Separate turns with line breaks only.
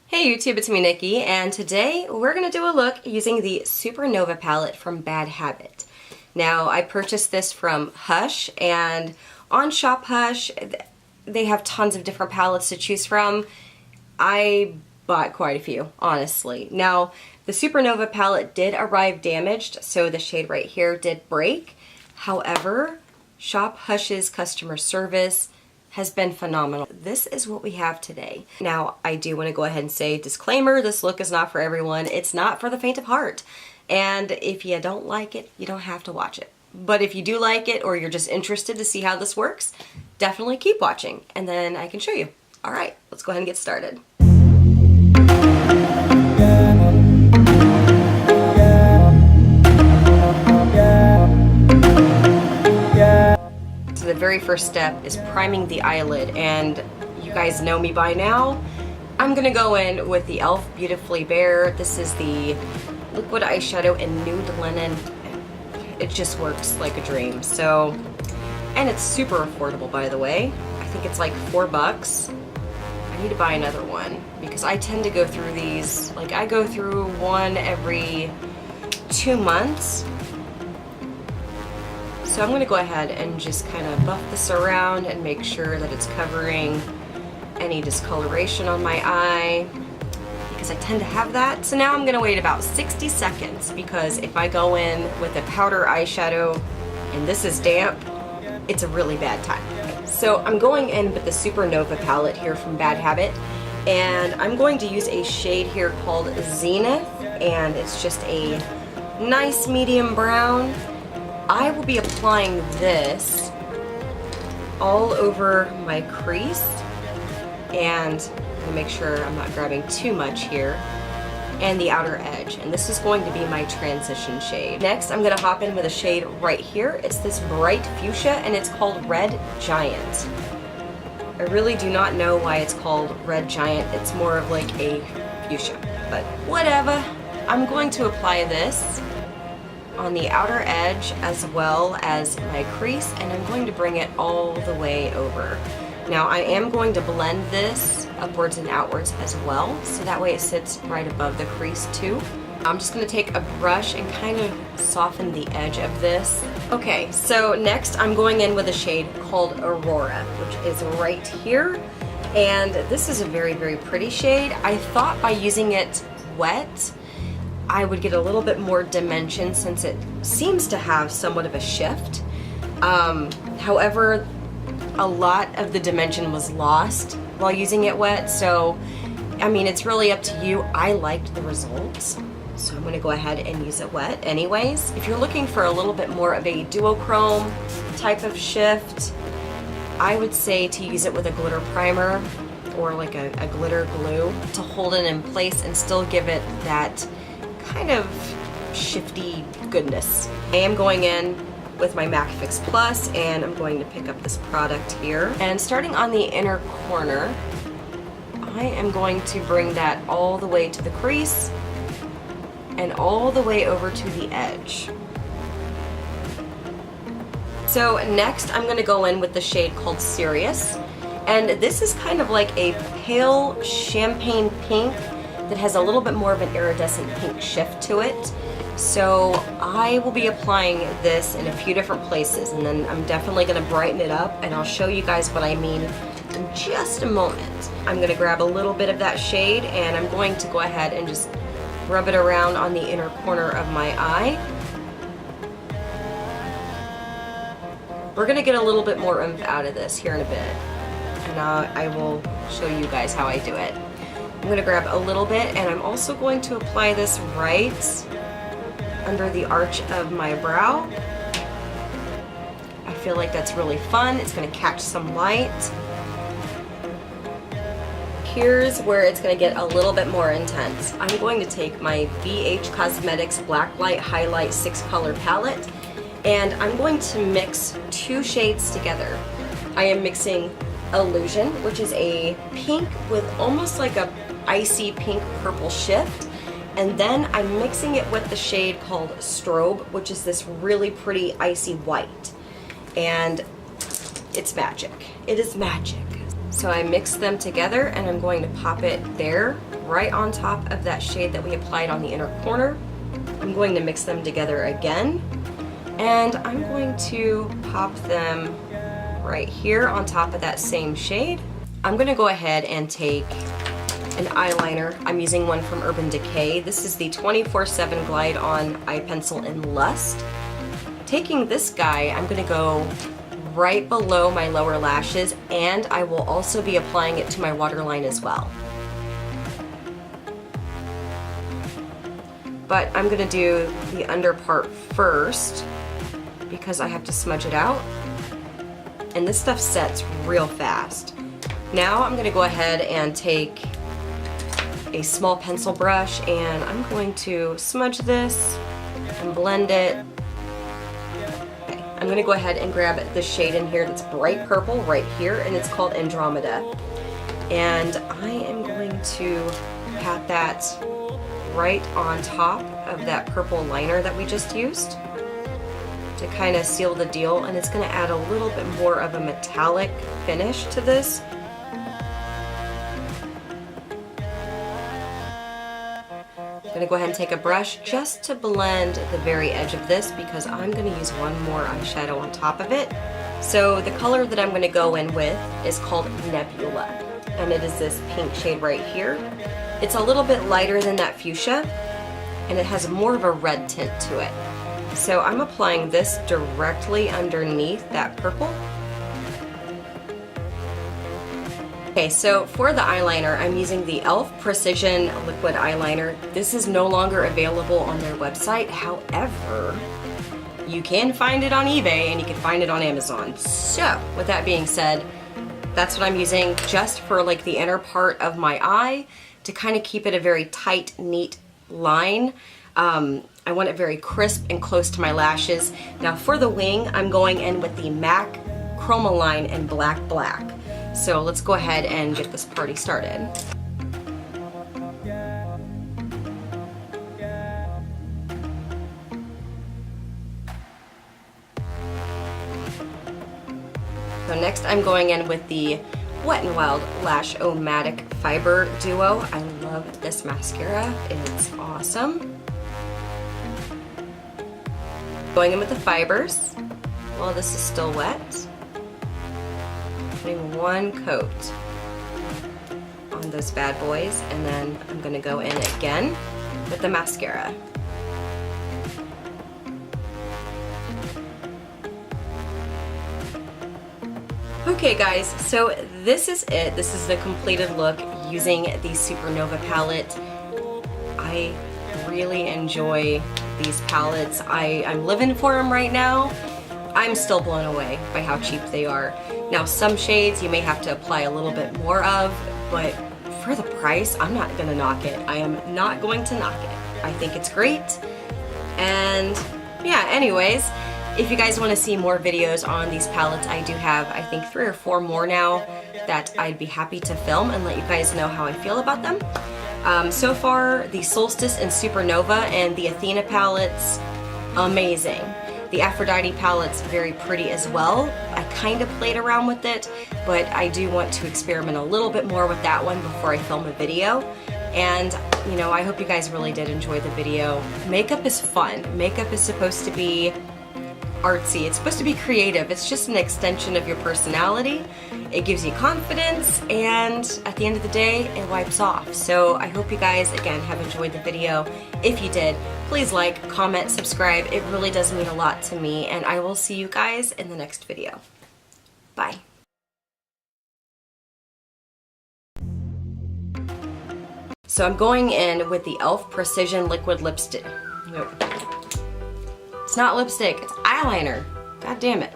Hey YouTube, it's me Nikki, and today we're going to do a look using the Supernova palette from Bad Habit. Now, I purchased this from Hush, and on Shop Hush, they have tons of different palettes to choose from. I bought quite a few, honestly. Now, the Supernova palette did arrive damaged, so the shade right here did break. However, Shop Hush's customer service has been phenomenal. This is what we have today. Now, I do want to go ahead and say, disclaimer, this look is not for everyone. It's not for the faint of heart. And if you don't like it, you don't have to watch it. But if you do like it, or you're just interested to see how this works, definitely keep watching, and then I can show you. All right, let's go ahead and get started. So the very first step is priming the eyelid, and you guys know me by now. I'm gonna go in with the e.l.f. Beautifully Bare. This is the liquid eyeshadow in Nude Linen. It just works like a dream. So, and it's super affordable, by the way. I think it's like $4. I need to buy another one because I tend to go through these, like I go through one every 2 months. So I'm going to go ahead and just kind of buff this around and make sure that it's covering any discoloration on my eye, because I tend to have that. So now I'm going to wait about 60 seconds, because if I go in with a powder eyeshadow and this is damp, it's a really bad time. So I'm going in with the Supernova palette here from Bad Habit, and I'm going to use a shade here called Zenith, and it's just a nice medium brown. I will be applying this all over my crease, and I'm going to make sure I'm not grabbing too much here, and the outer edge. And this is going to be my transition shade. Next, I'm going to hop in with a shade right here. It's this bright fuchsia, and it's called Red Giant. I really do not know why it's called Red Giant. It's more of like a fuchsia, but whatever. I'm going to apply this on the outer edge as well as my crease, and I'm going to bring it all the way over. Now, I am going to blend this upwards and outwards as well, so that way it sits right above the crease too. I'm just going to take a brush and kind of soften the edge of this. Okay, so next I'm going in with a shade called Aurora, which is right here, and this is a very, very pretty shade. I thought by using it wet, I would get a little bit more dimension, since it seems to have somewhat of a shift. However, a lot of the dimension was lost while using it wet, so I mean, it's really up to you. I liked the results, so I'm going to go ahead and use it wet anyways. If you're looking for a little bit more of a duochrome type of shift, I would say to use it with a glitter primer or like a glitter glue to hold it in place and still give it that kind of shifty goodness. I am going in with my MAC Fix Plus, and I'm going to pick up this product here. And starting on the inner corner, I am going to bring that all the way to the crease and all the way over to the edge. So next I'm going to go in with the shade called Serious, and this is kind of like a pale champagne pink that has a little bit more of an iridescent pink shift to it. So I will be applying this in a few different places, and then I'm definitely going to brighten it up, and I'll show you guys what I mean in just a moment. I'm going to grab a little bit of that shade, and I'm going to go ahead and just rub it around on the inner corner of my eye. We're going to get a little bit more oomph out of this here in a bit, and I will show you guys how I do it. I'm going to grab a little bit, and I'm also going to apply this right under the arch of my brow. I feel like that's really fun. It's going to catch some light. Here's where it's going to get a little bit more intense. I'm going to take my BH Cosmetics Blacklight Highlight 6-color palette, and I'm going to mix 2 shades together. I am mixing Illusion, which is a pink with almost like a icy pink purple shift, and then I'm mixing it with the shade called Strobe, which is this really pretty icy white, and it's magic. It is magic. So I mix them together and I'm going to pop it there, right on top of that shade that we applied on the inner corner. I'm going to mix them together again, and I'm going to pop them right here on top of that same shade. I'm going to go ahead and take an eyeliner. I'm using one from Urban Decay. This is the 24/7 Glide On Eye Pencil in Lust. Taking this guy, I'm going to go right below my lower lashes, and I will also be applying it to my waterline as well. But I'm going to do the under part first because I have to smudge it out. And this stuff sets real fast. Now I'm going to go ahead and take a small pencil brush and I'm going to smudge this and blend it. Okay, I'm going to go ahead and grab the shade in here that's bright purple right here, and it's called Andromeda. And I am going to pat that right on top of that purple liner that we just used to kind of seal the deal, and it's going to add a little bit more of a metallic finish to this. I'm going to go ahead and take a brush just to blend the very edge of this because I'm going to use one more eyeshadow on top of it. So the color that I'm going to go in with is called Nebula, and it is this pink shade right here. It's a little bit lighter than that fuchsia, and it has more of a red tint to it. So I'm applying this directly underneath that purple. Okay, so for the eyeliner, I'm using the e.l.f. Precision Liquid Eyeliner. This is no longer available on their website. However, you can find it on eBay and you can find it on Amazon. So with that being said, that's what I'm using just for like the inner part of my eye to kind of keep it a very tight, neat line. I want it very crisp and close to my lashes. Now for the wing, I'm going in with the MAC Chromaline in Black Black. So let's go ahead and get this party started. So next I'm going in with the Wet n Wild Lash Matic Fiber Duo. I love this mascara, it's awesome. Going in with the fibers while this is still wet. Putting one coat on those bad boys, and then I'm going to go in again with the mascara. Okay guys, so this is it. This is the completed look using the Supernova palette. I really enjoy these palettes. I'm living for them right now. I'm still blown away by how cheap they are. Now some shades you may have to apply a little bit more of, but for the price, I'm not gonna knock it. I am not going to knock it. I think it's great. And yeah, anyways, if you guys want to see more videos on these palettes, I do have, I think, 3 or 4 more now that I'd be happy to film and let you guys know how I feel about them. So far, the Solstice and Supernova and the Athena palettes, amazing. The Aphrodite palette's very pretty as well. I kind of played around with it, but I do want to experiment a little bit more with that one before I film a video. And, you know, I hope you guys really did enjoy the video. Makeup is fun. Makeup is supposed to be artsy. It's supposed to be creative. It's just an extension of your personality. It gives you confidence, and at the end of the day, it wipes off. So I hope you guys, again, have enjoyed the video. If you did, please like, comment, subscribe. It really does mean a lot to me, and I will see you guys in the next video. Bye. So I'm going in with the e.l.f. Precision Liquid Lipstick. Nope. It's not lipstick, it's eyeliner. God damn it.